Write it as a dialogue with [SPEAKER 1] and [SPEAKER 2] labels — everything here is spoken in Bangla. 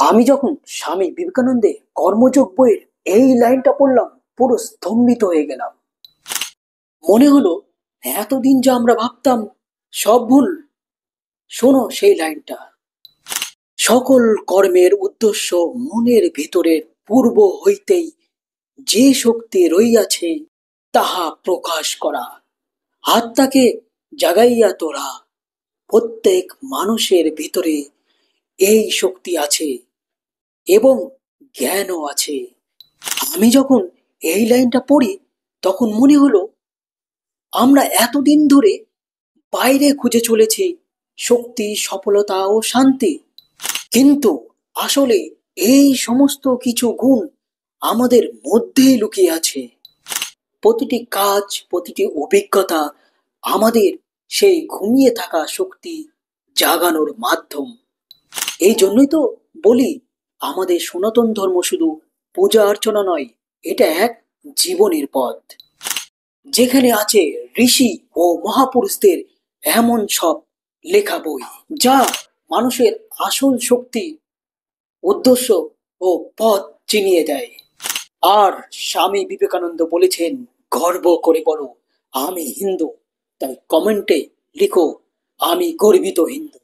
[SPEAKER 1] আমি যখন স্বামী বিবেকানন্দের কর্মযোগ বইয়ের এই লাইনটা পড়লাম, পুরো স্তম্ভিত হয়ে গেলাম। মনে হলো এতদিন যা আমরা ভাবতাম সব ভুল। শোনো সেই লাইনটা, সকল কর্মের উদ্দেশ্য মনের ভিতরের পূর্ব হইতেই যে শক্তি রইয়াছে তাহা প্রকাশ করা, আত্মাকে জাগাইয়া তোলা। প্রত্যেক মানুষের ভিতরে এই শক্তি আছে এবং জ্ঞানও আছে। আমি যখন এই লাইনটা পড়ি তখন মনে হলো আমরা এতদিন ধরে বাইরে খুঁজে চলেছি শক্তি, সফলতা ও শান্তি, কিন্তু আসলে এই সমস্ত কিছু গুণ আমাদের মধ্যেই লুকিয়ে আছে। প্রতিটি কাজ, প্রতিটি অভিজ্ঞতা আমাদের সেই ঘুমিয়ে থাকা শক্তি জাগানোর মাধ্যম। এই জন্যই তো বলি আমাদের সনাতন ধর্ম শুধু পূজা অর্চনা নয়, এটা এক জীবনের পথ, যেখানে আছে ঋষি ও মহাপুরুষদের এমন সব লেখা বই যা মানুষের আসল শক্তি, উদ্দেশ্য ও পথ চিনিয়ে দেয়। আর স্বামী বিবেকানন্দ বলেছেন, গর্ব করে বলো আমি হিন্দু। তাই কমেন্টে লিখো আমি গর্বিত হিন্দু।